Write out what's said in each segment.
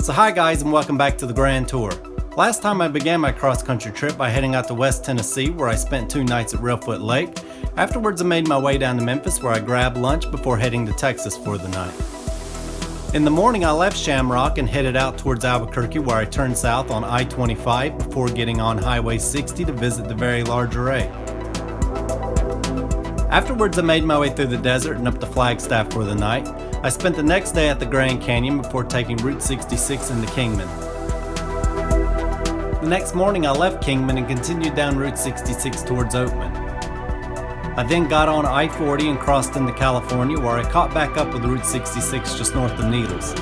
So hi guys, and welcome back to the Grand Tour. Last time I began my cross-country trip by heading out to West Tennessee, where I spent 2 nights at Reelfoot Lake. Afterwards I made my way down to Memphis, where I grabbed lunch before heading to Texas for the night. In the morning I left Shamrock and headed out towards Albuquerque, where I turned south on I-25 before getting on Highway 60 to visit the very large array. Afterwards I made my way through the desert and up to Flagstaff for the night. I spent the next day at the Grand Canyon before taking Route 66 into Kingman. The next morning I left Kingman and continued down Route 66 towards Oatman. I then got on I-40 and crossed into California, where I caught back up with Route 66 just north of Needles.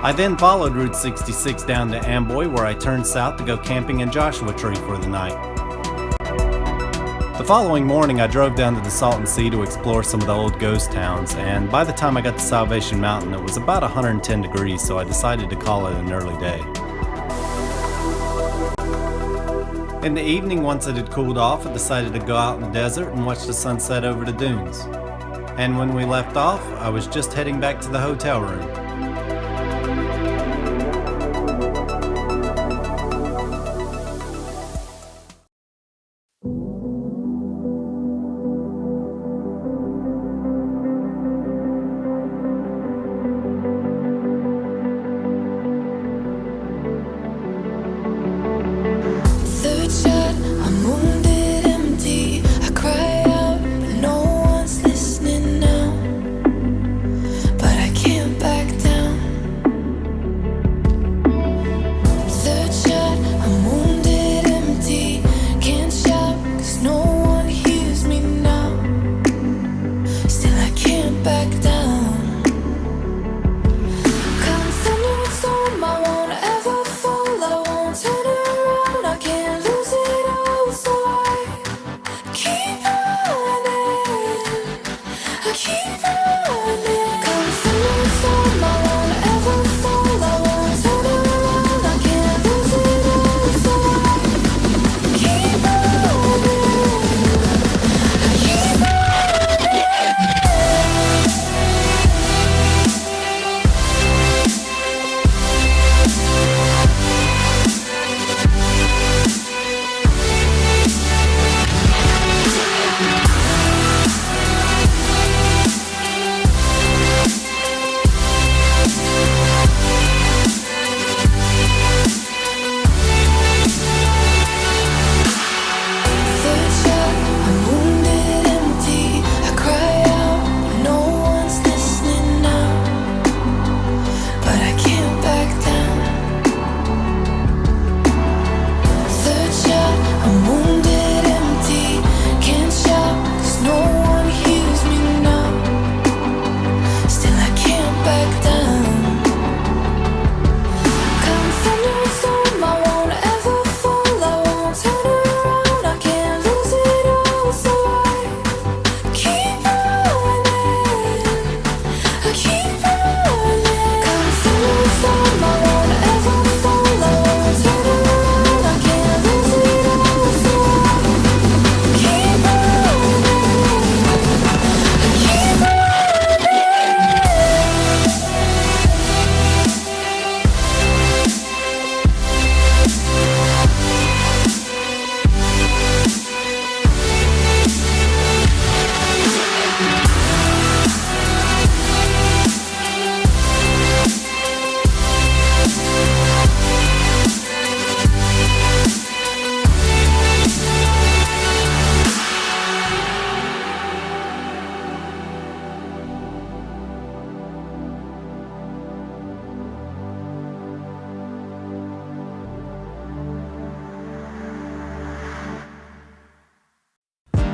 I then followed Route 66 down to Amboy, where I turned south to go camping in Joshua Tree for the night. The following morning I drove down to the Salton Sea to explore some of the old ghost towns, and by the time I got to Salvation Mountain it was about 110 degrees, so I decided to call it an early day. In the evening, once it had cooled off, I decided to go out in the desert and watch the sunset over the dunes. And when we left off, I was just heading back to the hotel room.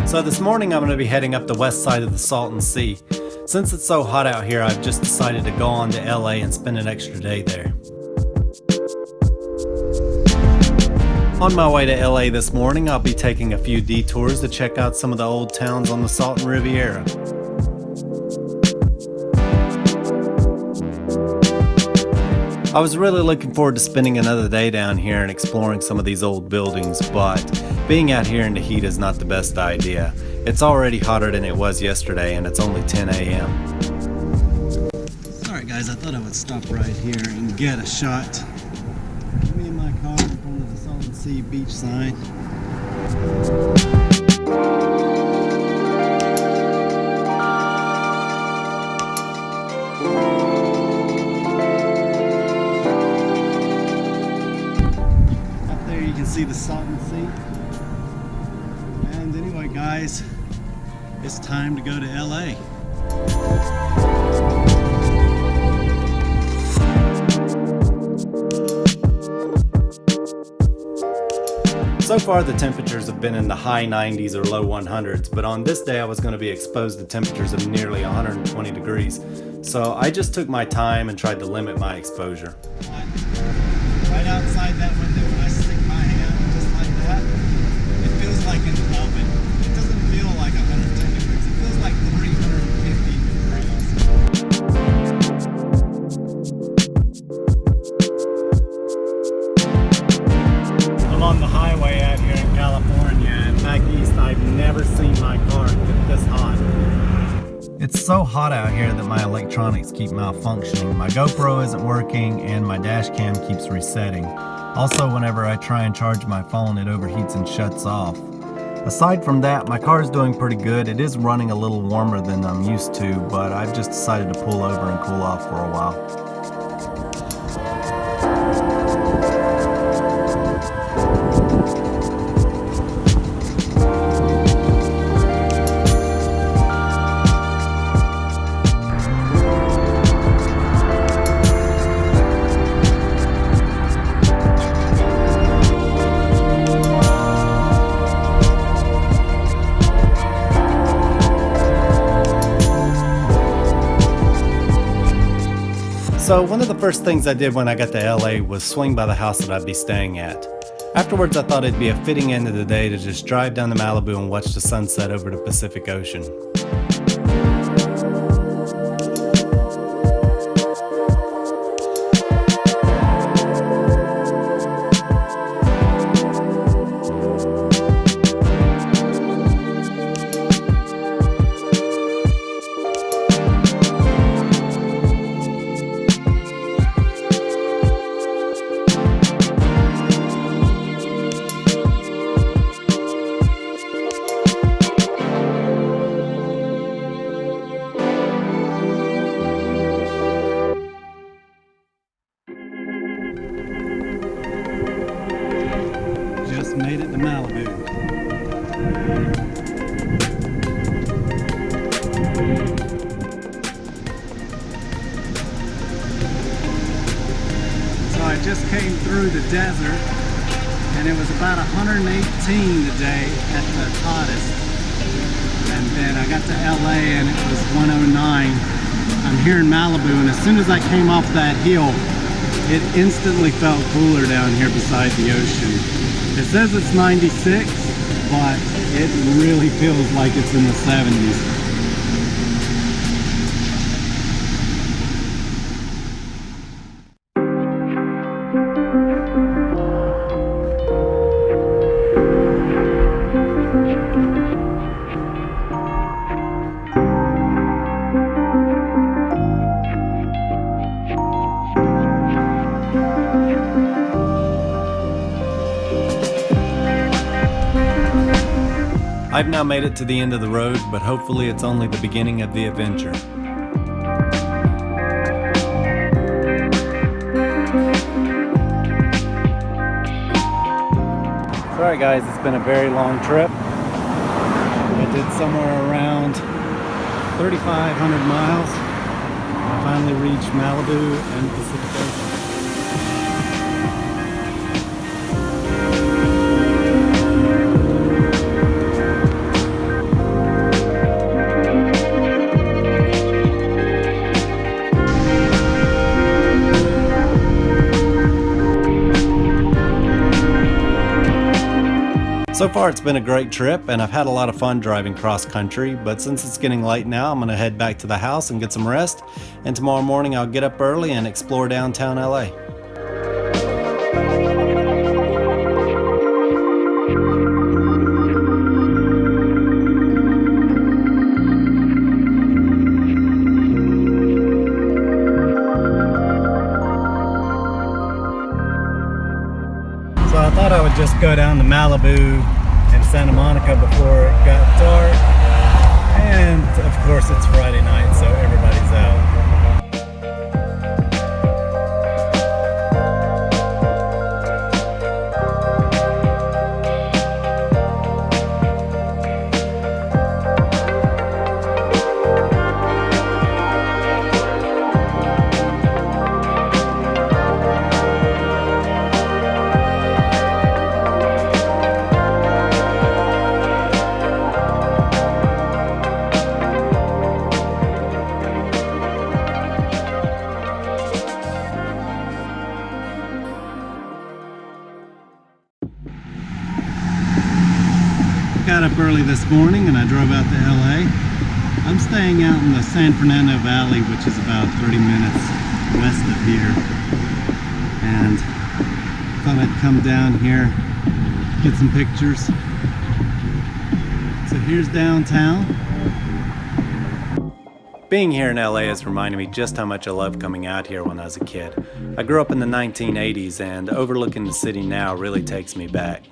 So this morning I'm going to be heading up the west side of the Salton Sea. Since it's so hot out here, I've just decided to go on to LA and spend an extra day there. On my way to LA this morning, I'll be taking a few detours to check out some of the old towns on the Salton Riviera. I was really looking forward to spending another day down here and exploring some of these old buildings, but being out here in the heat is not the best idea. It's already hotter than it was yesterday and it's only 10 a.m. guys, I thought I would stop right here and get a shot. Me and my car in front of the Salton Sea beach sign. Up there you can see the Salton Sea. And anyway guys, it's time to go to LA. So far the temperatures have been in the high 90s or low 100s, but on this day I was going to be exposed to temperatures of nearly 120 degrees. So I just took my time and tried to limit my exposure. Right outside that window, when I stick my hand just like that, it feels like an oven. It doesn't feel like 110 degrees, it feels like 350 degrees. I'm on the highway out here in California, and back east I've never seen my car get this hot. It's so hot out here that my electronics keep malfunctioning. My GoPro isn't working and my dash cam keeps resetting. Also, whenever I try and charge my phone, it overheats and shuts off. Aside from that, my car is doing pretty good. It is running a little warmer than I'm used to, but I've just decided to pull over and cool off for a while. So one of the first things I did when I got to LA was swing by the house that I'd be staying at. Afterwards I thought it'd be a fitting end of the day to just drive down to Malibu and watch the sunset over the Pacific Ocean. Made it to Malibu. So I just came through the desert and it was about 118 today at the hottest. And then I got to LA and it was 109. I'm here in Malibu, and as soon as I came off that hill, it instantly felt cooler down here beside the ocean. It says it's 96, but it really feels like it's in the 70s. I've now made it to the end of the road, but hopefully it's only the beginning of the adventure. Sorry guys, it's been a very long trip. I did somewhere around 3,500 miles. I finally reached Malibu and Pacific Ocean. So far it's been a great trip, and I've had a lot of fun driving cross country, but since it's getting late now, I'm going to head back to the house and get some rest, and tomorrow morning I'll get up early and explore downtown LA. go down to Malibu and Santa Monica before it got dark. And of course it's Friday night, so everybody's out. Got up early this morning and I drove out to LA. I'm staying out in the San Fernando Valley, which is about 30 minutes west of here. And thought I'd come down here, get some pictures. So here's downtown. Being here in LA has reminded me just how much I loved coming out here when I was a kid. I grew up in the 1980s and overlooking the city now really takes me back.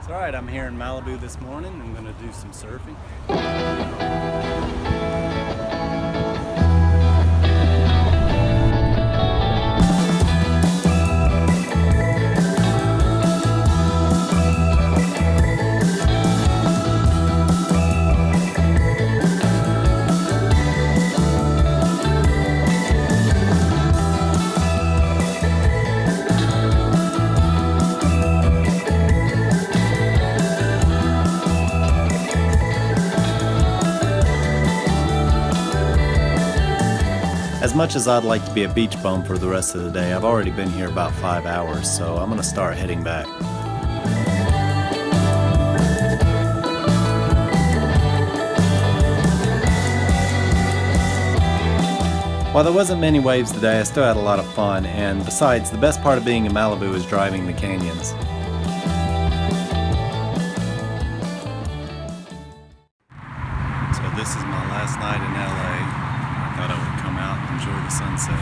Alright, I'm here in Malibu this morning. I'm going to do some surfing. As much as I'd like to be a beach bum for the rest of the day, I've already been here about 5 hours, so I'm going to start heading back. While there wasn't many waves today, I still had a lot of fun, and besides, the best part of being in Malibu is driving the canyons. So this is my last night in LA. I thought I would come out and enjoy the sunset.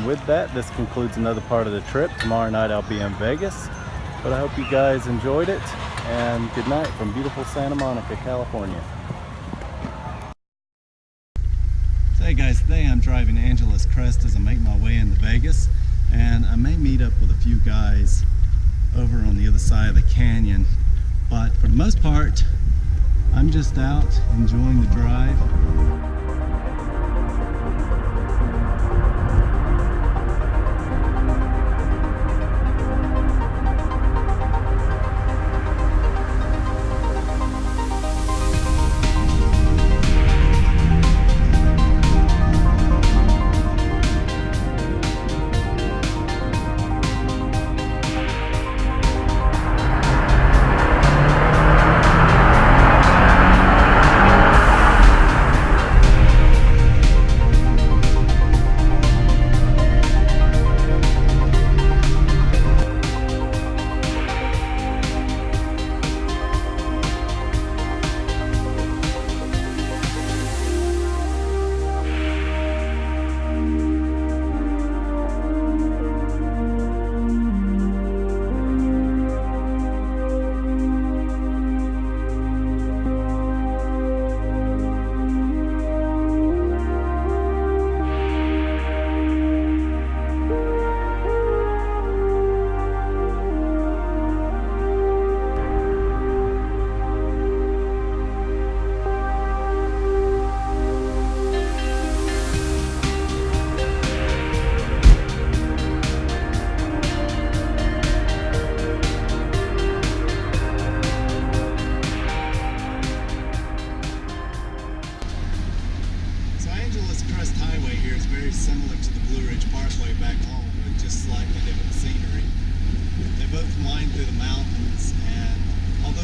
And with that, this concludes another part of the trip. Tomorrow night I'll be in Vegas. But I hope you guys enjoyed it, and good night from beautiful Santa Monica, California. So hey guys, today I'm driving Angela's Crest as I make my way into Vegas, and I may meet up with a few guys over on the other side of the canyon, but for the most part I'm just out enjoying the drive.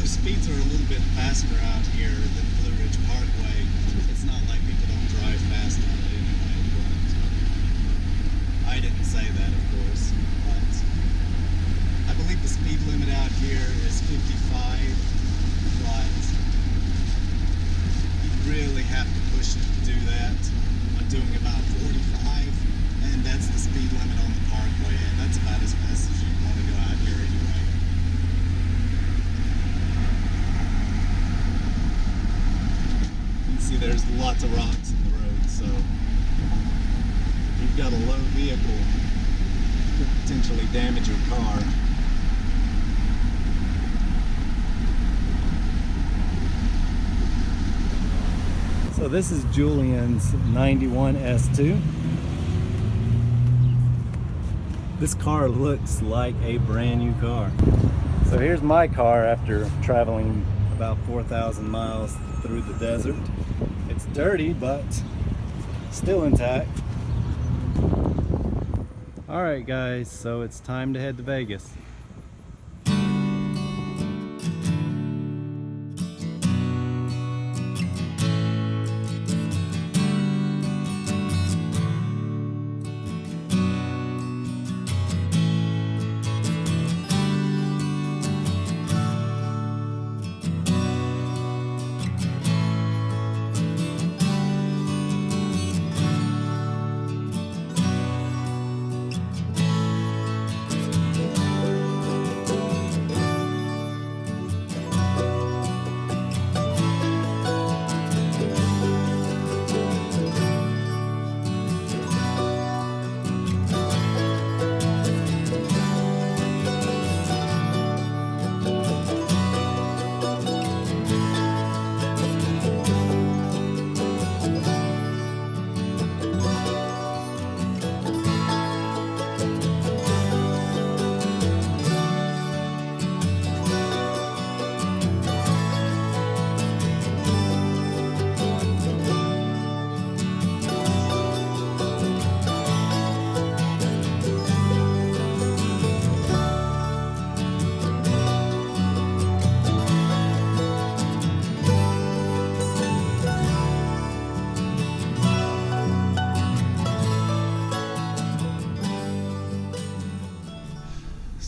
Speeds are a little bit faster out here than Blue Ridge Parkway. It's not like people don't drive fast on it anyway, but I didn't say that, of course. But I believe the speed limit out here is 55, but you really have to push it to do that. I'm doing about 45, and that's the speed limit on the parkway, and that's about as fast as you want to go out here anyway. See, there's lots of rocks in the road, so if you've got a low vehicle, it could potentially damage your car. So this is Julian's 91 S2. This car looks like a brand new car. So here's my car after traveling about 4,000 miles through the desert. It's dirty, but still intact. All right, guys, so it's time to head to Vegas.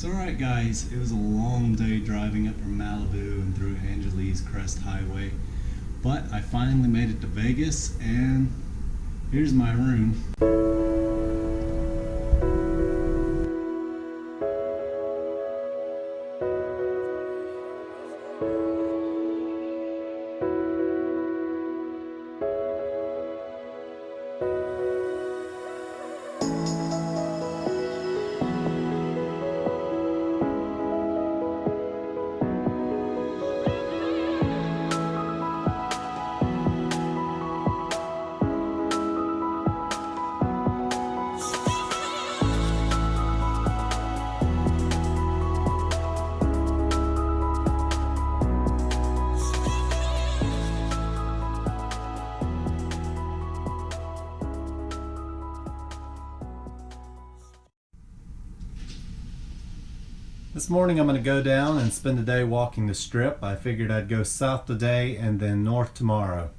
Alright guys, it was a long day driving up from Malibu and through Angela's Crest Highway, but I finally made it to Vegas, and here's my room. This morning I'm going to go down and spend the day walking the strip. I figured I'd go south today and then north tomorrow.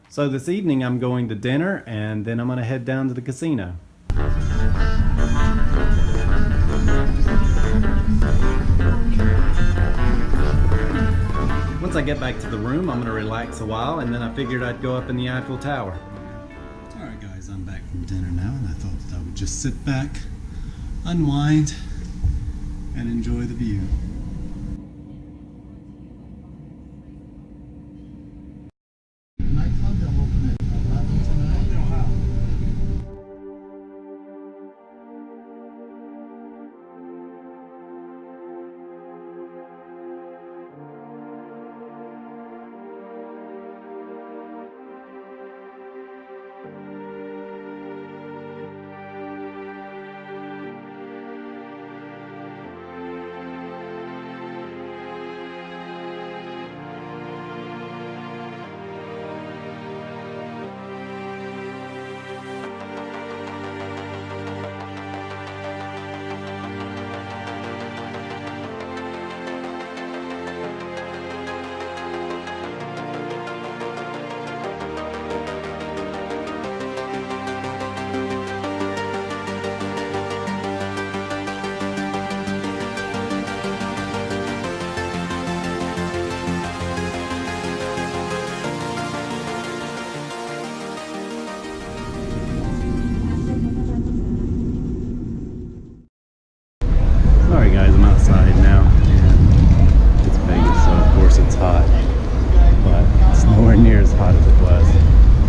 So this evening I'm going to dinner and then I'm going to head down to the casino. Once I get back to the room, I'm going to relax a while and then I figured I'd go up in the Eiffel Tower. Alright guys, I'm back from dinner now and I thought that I would just sit back, unwind, and enjoy the view. Sorry guys, I'm outside now and it's Vegas, so of course it's hot, but it's nowhere near as hot as it was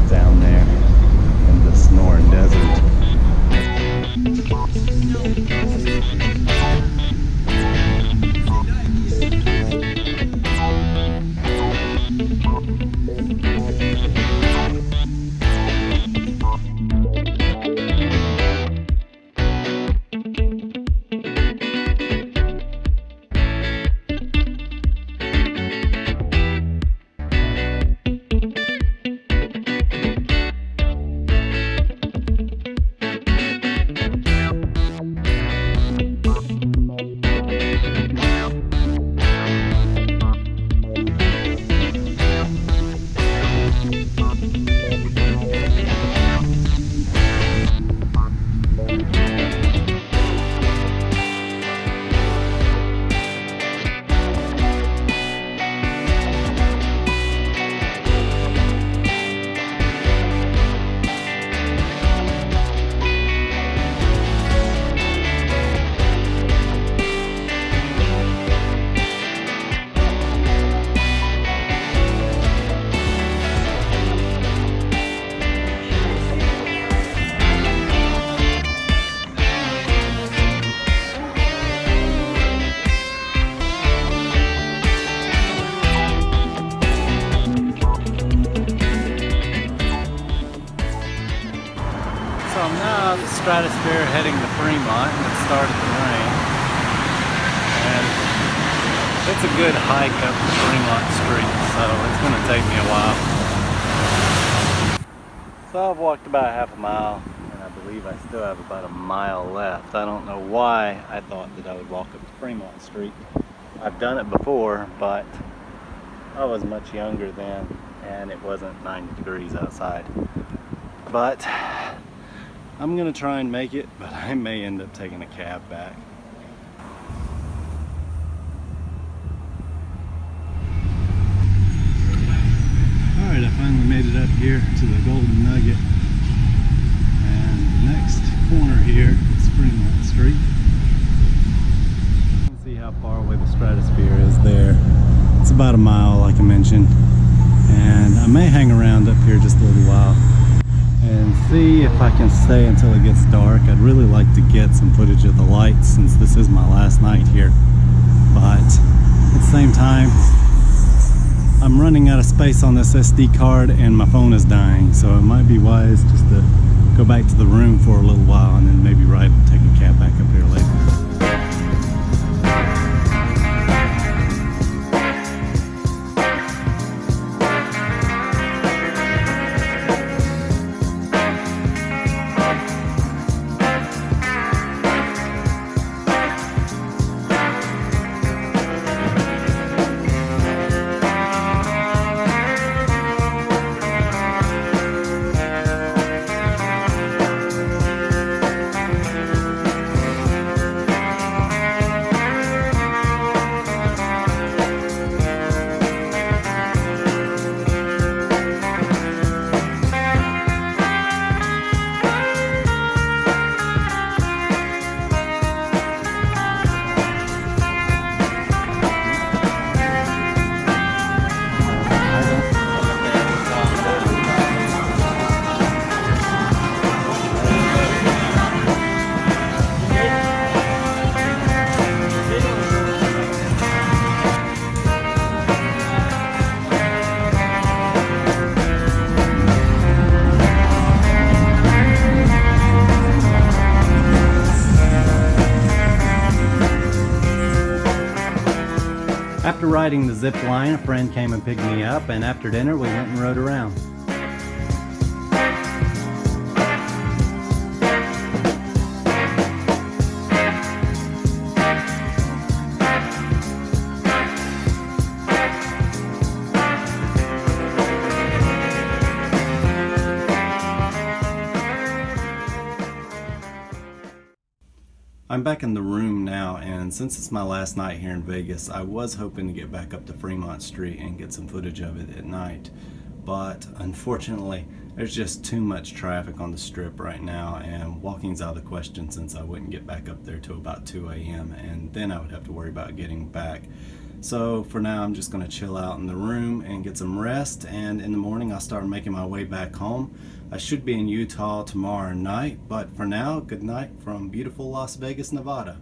down there in the Sonoran desert. So I'm now at the Stratosphere heading to Fremont, and it started to rain. And it's a good hike up the Fremont Street, so it's going to take me a while. So I've walked about half a mile, and I believe I still have about a mile left. I don't know why I thought that I would walk up to Fremont Street. I've done it before, but I was much younger then, and it wasn't 90 degrees outside. But I'm gonna try and make it, but I may end up taking a cab back. here to the Golden Nugget. And the next corner here is Fremont Street. You can see how far away the stratosphere is there. It's about a mile, like I mentioned. And I may hang around up here just a little while and see if I can stay until it gets dark. I'd really like to get some footage of the lights since this is my last night here. But at the same time, I'm running out of space on this SD card and my phone is dying, so it might be wise just to go back to the room for a little while and then maybe take a cab back up here later. After riding the zip line, a friend came and picked me up, and after dinner we went and rode around. I'm back in the room now, and since it's my last night here in Vegas, I was hoping to get back up to Fremont Street and get some footage of it at night. But unfortunately, there's just too much traffic on the strip right now, and walking's out of the question since I wouldn't get back up there till about 2 a.m. and then I would have to worry about getting back. So for now, I'm just going to chill out in the room and get some rest, and in the morning I'll start making my way back home. I should be in Utah tomorrow night, but for now, good night from beautiful Las Vegas, Nevada.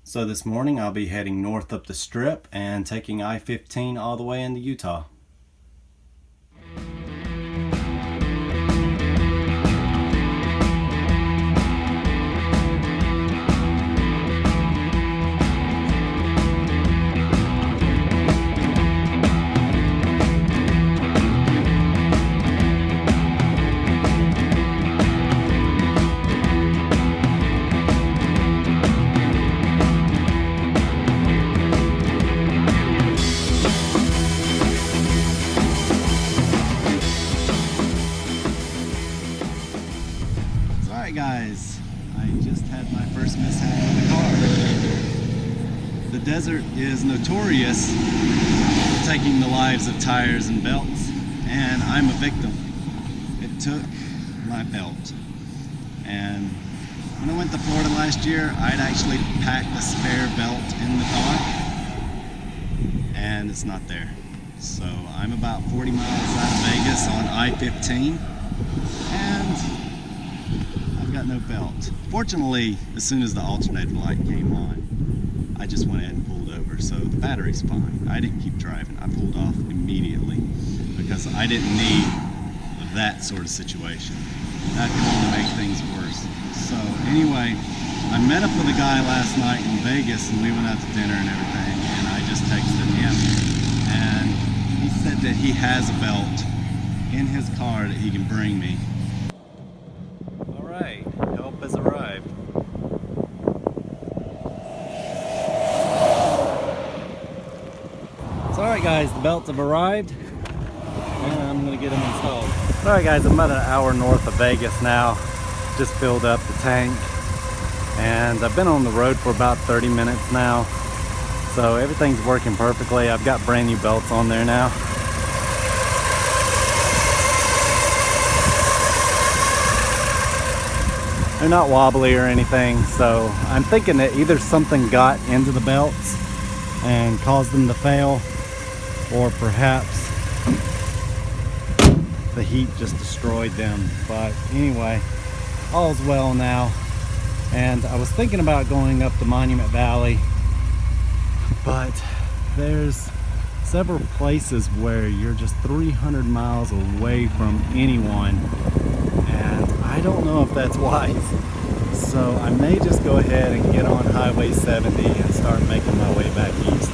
So this morning I'll be heading north up the strip and taking I-15 all the way into Utah. Guys, I just had my first mishap with the car. The desert is notorious for taking the lives of tires and belts, and I'm a victim. It took my belt. And when I went to Florida last year, I'd actually packed a spare belt in the car, and it's not there. So I'm about 40 miles out of Vegas on I-15, and got no belt. Fortunately, as soon as the alternator light came on, I just went ahead and pulled over, so the battery's fine. I didn't keep driving. I pulled off immediately because I didn't need that sort of situation. That could only make things worse. So anyway, I met up with a guy last night in Vegas, and we went out to dinner and everything, and I just texted him, and he said that he has a belt in his car that he can bring me. Alright, help has arrived. So alright guys, the belts have arrived, and I'm going to get them installed. Alright guys, I'm about an hour north of Vegas now. Just filled up the tank, and I've been on the road for about 30 minutes now. So everything's working perfectly. I've got brand new belts on there now. They're not wobbly or anything, so I'm thinking that either something got into the belts and caused them to fail, or perhaps the heat just destroyed them. But anyway, all's well now. And I was thinking about going up the Monument Valley, but there's several places where you're just 300 miles away from anyone, and I don't know if that's wise. So I may just go ahead and get on Highway 70 and start making my way back east.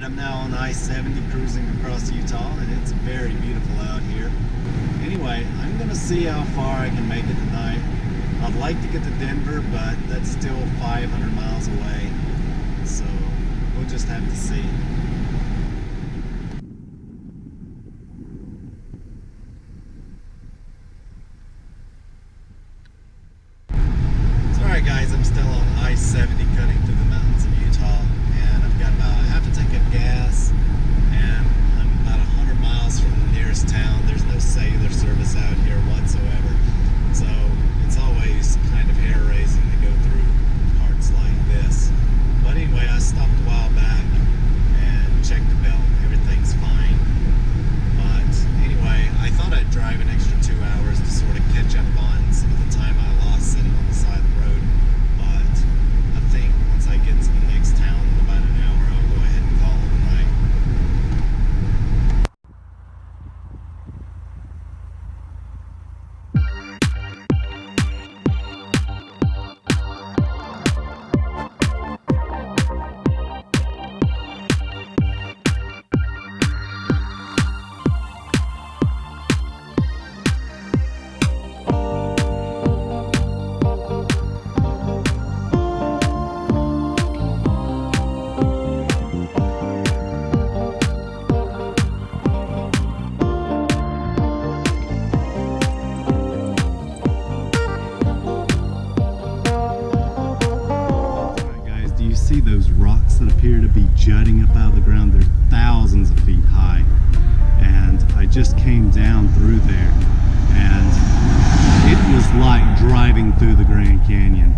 I'm now on I-70 cruising across Utah, and it's very beautiful out here. Anyway, I'm gonna see how far I can make it tonight. I'd like to get to Denver, but that's still 500 miles away, so we'll just have to see. Alright guys, I'm still on I-70 cutting through the mountains of Utah, and I've got about half a tank of gas, and I'm about 100 miles from the nearest town. There's no cellular service out here whatsoever, so it's always kind of hair-raising to go through parts like this. But anyway, I stopped a while back and checked the belt. Everything's fine. But anyway, I thought I'd drive an extra 2 hours to sort of catch up on some of the time I lost sitting on the side of the road. But I think once I get to the next town in about an hour, I'll go ahead and call it a night. See those rocks that appear to be jutting up out of the ground? They're thousands of feet high, and I just came down through there, and it was like driving through the Grand Canyon.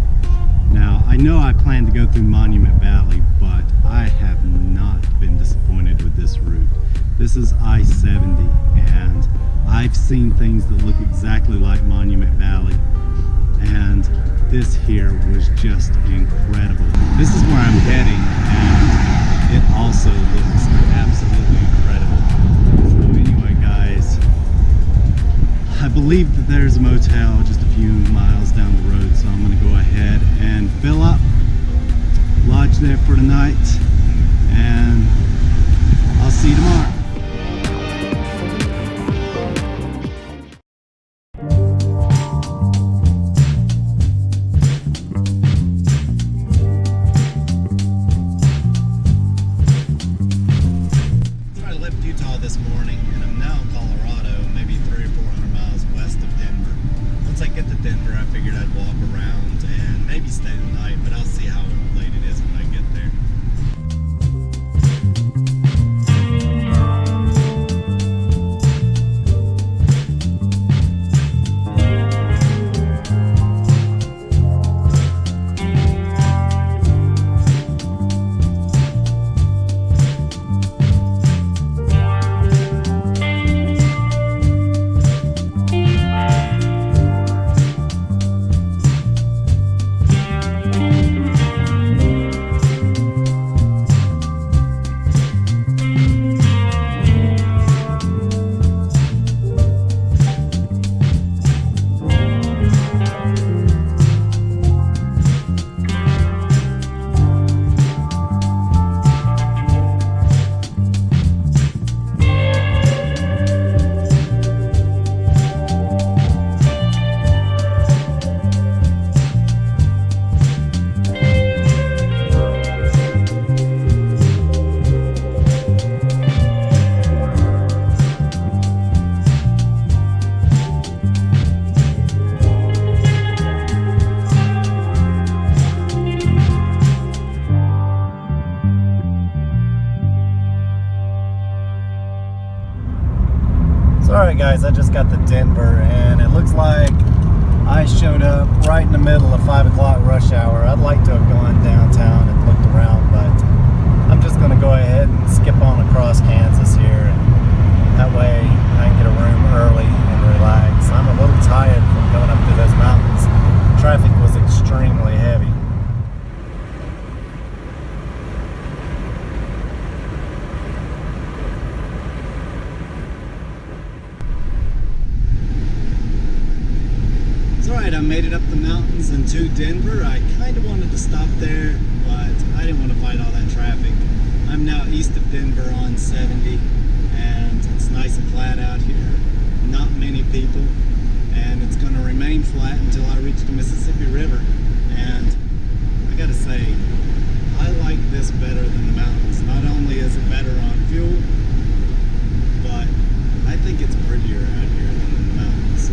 Now I know I plan to go through Monument Valley, but I have not been disappointed with this route. This is I-70, and I've seen things that look exactly like Monument Valley, and this here was just incredible. This is where I'm heading, and it also looks absolutely incredible. So anyway guys, I believe that there's a motel just a few miles down the road, so I'm going to go ahead and fill up, lodge there for tonight, and I'll see you tomorrow. This morning, and I'm now in Colorado, maybe 300 or 400 miles west of Denver. Once I get to Denver, I figured I'd walk around and maybe stay the night, but I'll see how late it is when I get there. Alright guys, I just got to Denver and it looks like I showed up right in the middle of 5 o'clock rush hour. I'd like to have gone downtown and looked around, but I'm just going to go ahead and skip on across Kansas here, and that way I can get a room early and relax. I'm a little tired from going up through those mountains. Traffic was extremely heavy. Alright, I made it up the mountains and to Denver. I kind of wanted to stop there, but I didn't want to fight all that traffic. I'm now east of Denver on 70, and it's nice and flat out here. Not many people, and it's going to remain flat until I reach the Mississippi River. And I gotta say, I like this better than the mountains. Not only is it better on fuel, but I think it's prettier out here than the mountains.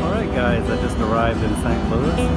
Alright guys, I just arrived in St. Louis.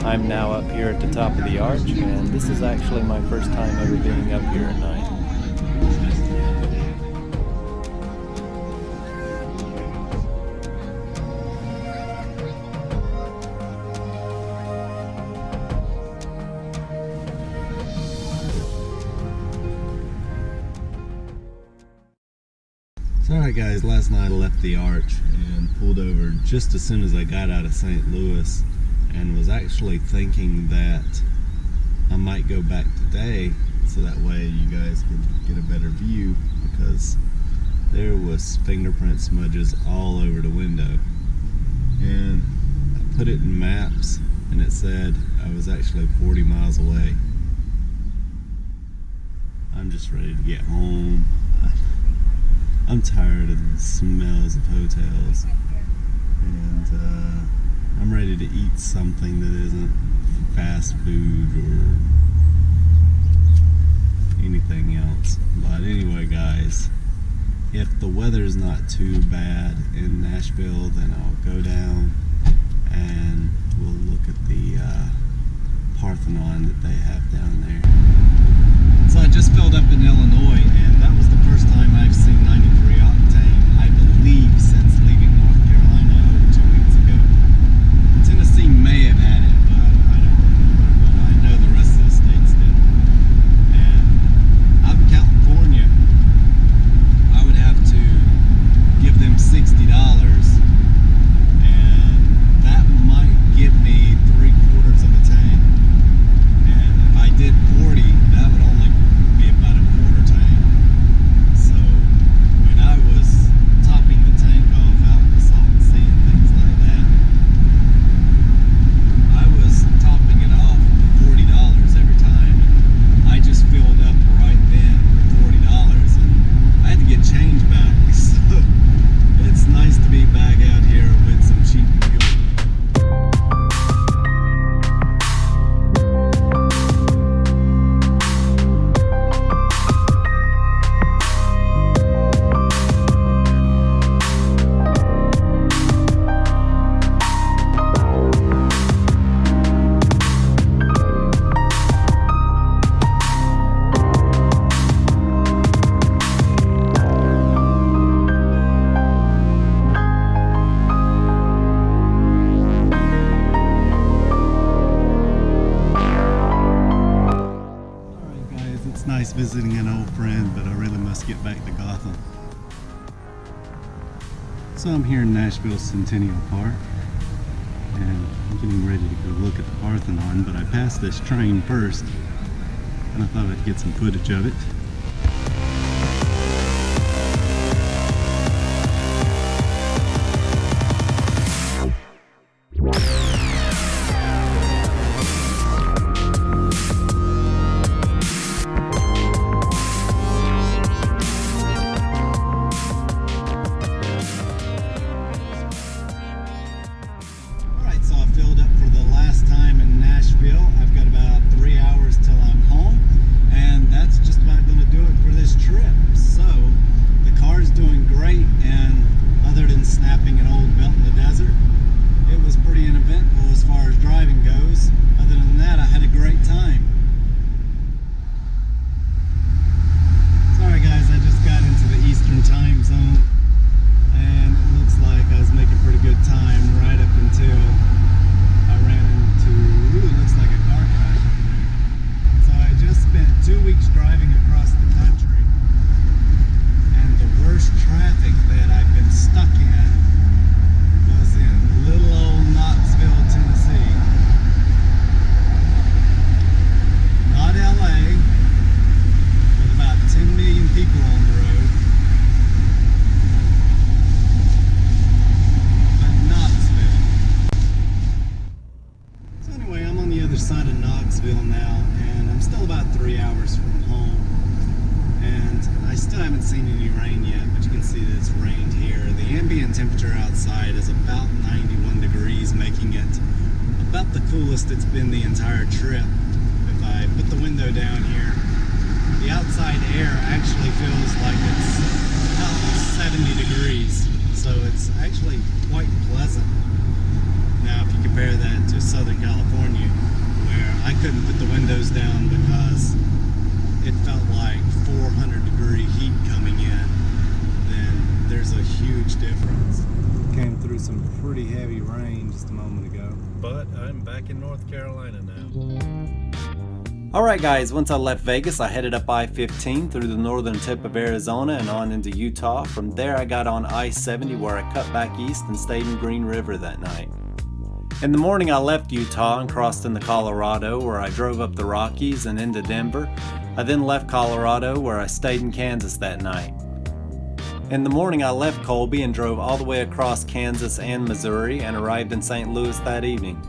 I'm now up here at the top of the arch, and this is actually my first time ever being up here at night. Alright guys, last night I left the arch and pulled over just as soon as I got out of St. Louis, and was actually thinking that I might go back today so that way you guys could get a better view, because there was fingerprint smudges all over the window. And I put it in maps and it said I was actually 40 miles away. I'm just ready to get home. I'm tired of the smells of hotels, and I'm ready to eat something that isn't fast food or anything else. But anyway guys, if the weather's not too bad in Nashville, then I'll go down and we'll look at the Parthenon that they have down there. So I just filled up in Illinois, and that was the first time I've seen 93 octane, I believe, since leaving North Carolina over 2 weeks ago. Tennessee may have had it, but I don't remember, but I know the rest of the states did. And out in California, I would have to give them $60, and that might get me 3/4 of a tank. And nice visiting an old friend, but I really must get back to Gotham. So I'm here in Nashville Centennial Park, and I'm getting ready to go look at the Parthenon, but I passed this train first, and I thought I'd get some footage of it. Traffic that I've been stuck in was in little old Knoxville, Tennessee. Not LA, with about 10 million people on the road, but Knoxville. So anyway, I'm on the other side of Knoxville now, and I'm still about 3 hours from home. And I still haven't seen any rain yet, but you can see that it's rained here. The ambient temperature outside is about 91 degrees, making it about the coolest it's been the entire trip. If I put the window down here, the outside air actually feels like it's about 70 degrees, so it's actually quite pleasant. Now, if you compare that to Southern California, where I couldn't put the windows down because it felt like 400 degree heat coming in, then there's a huge difference. Came through some pretty heavy rain just a moment ago. But I'm back in North Carolina now. Alright guys, once I left Vegas, I headed up I-15 through the northern tip of Arizona and on into Utah. From there I got on I-70 where I cut back east and stayed in Green River that night. In the morning I left Utah and crossed into Colorado where I drove up the Rockies and into Denver. I then left Colorado where I stayed in Kansas that night. In the morning I left Colby and drove all the way across Kansas and Missouri and arrived in St. Louis that evening.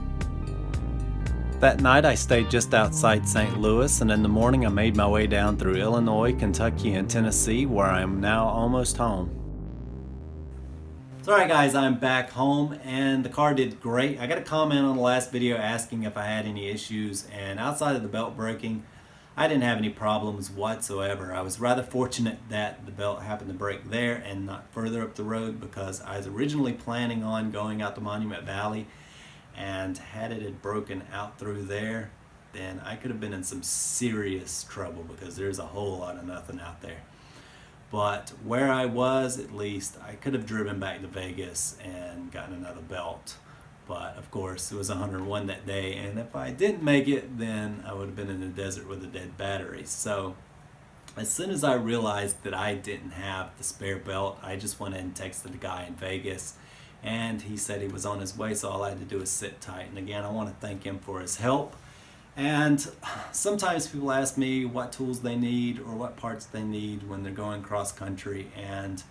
That night I stayed just outside St. Louis, and in the morning I made my way down through Illinois, Kentucky, and Tennessee where I am now almost home. So alright guys, I'm back home and the car did great. I got a comment on the last video asking if I had any issues, and outside of the belt breaking, I didn't have any problems whatsoever. I was rather fortunate that the belt happened to break there and not further up the road, because I was originally planning on going out to Monument Valley, and had it had broken out through there, then I could have been in some serious trouble because there's a whole lot of nothing out there. But where I was, at least, I could have driven back to Vegas and gotten another belt. But of course, it was 101 that day, and if I didn't make it, then I would have been in the desert with a dead battery. So as soon as I realized that I didn't have the spare belt, I just went in and texted the guy in Vegas, and he said he was on his way, so all I had to do was sit tight. And again, I want to thank him for his help. And sometimes people ask me what tools they need or what parts they need when they're going cross country, and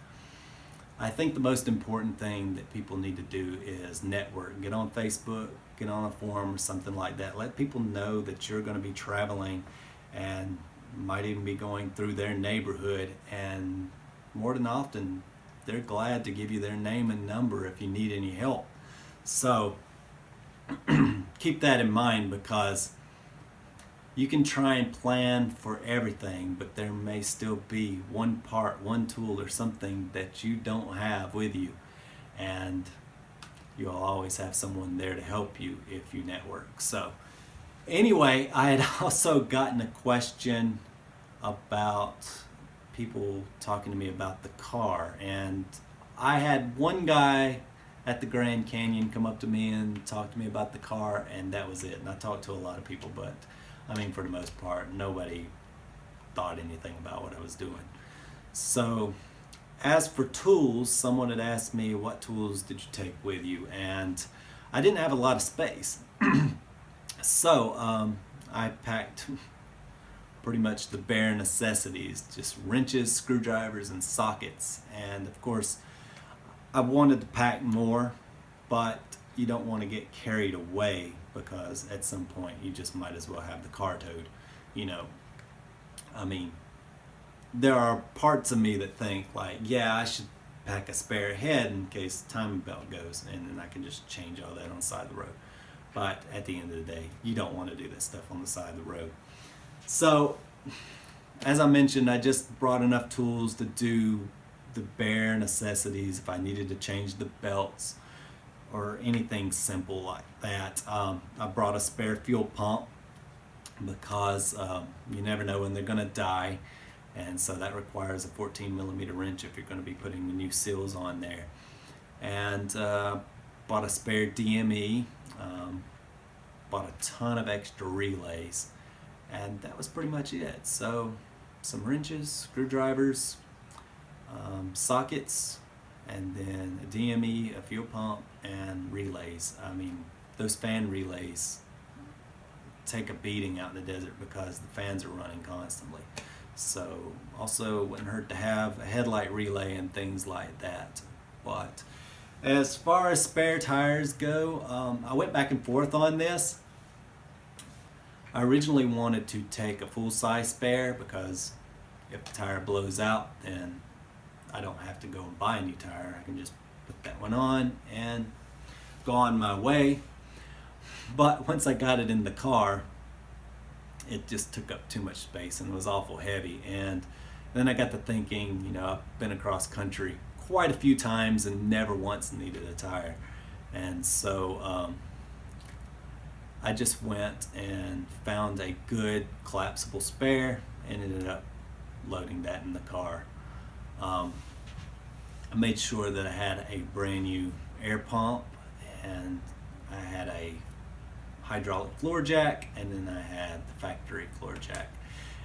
I think the most important thing that people need to do is network. Get on Facebook, get on a forum or something like that. Let people know that you're going to be traveling and might even be going through their neighborhood, and more than often they're glad to give you their name and number if you need any help. So keep that in mind, because you can try and plan for everything, but there may still be one part, one tool or something that you don't have with you, and you'll always have someone there to help you if you network. So anyway, I had also gotten a question about people talking to me about the car, and I had one guy at the Grand Canyon come up to me and talk to me about the car, and that was it. And I talked to a lot of people, but I mean, for the most part, nobody thought anything about what I was doing. So as for tools, someone had asked me, what tools did you take with you? And I didn't have a lot of space. So I packed pretty much the bare necessities, just wrenches, screwdrivers, and sockets. And of course, I wanted to pack more, but you don't want to get carried away, because at some point you just might as well have the car towed. You know, I mean, there are parts of me that think like, yeah, I should pack a spare head in case the timing belt goes, and then I can just change all that on the side of the road. But at the end of the day, you don't want to do that stuff on the side of the road. So, as I mentioned, I just brought enough tools to do the bare necessities. If I needed to change the belts or anything simple like that, I brought a spare fuel pump, because you never know when they're going to die, and so that requires a 14mm wrench if you're going to be putting the new seals on there. And bought a spare DME, bought a ton of extra relays, and that was pretty much it. So some wrenches, screwdrivers, sockets, and then a DME, a fuel pump, and relays. I mean, those fan relays take a beating out in the desert because the fans are running constantly. So also wouldn't hurt to have a headlight relay and things like that. But as far as spare tires go, I went back and forth on this. I originally wanted to take a full-size spare, because if the tire blows out, then I don't have to go and buy a new tire. I can just put that one on and go on my way. But once I got it in the car, it just took up too much space and was awful heavy. And then I got to thinking, you know, I've been across country quite a few times and never once needed a tire. And so I just went and found a good collapsible spare and ended up loading that in the car. I made sure that I had a brand new air pump, and I had a hydraulic floor jack, and then I had the factory floor jack.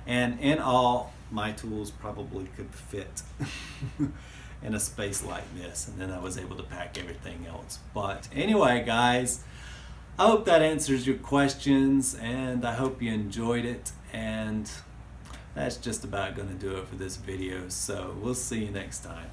And in all, my tools probably could fit in a space like this, and then I was able to pack everything else. But anyway, guys, I hope that answers your questions, and I hope you enjoyed it. And that's just about going to do it for this video, so we'll see you next time.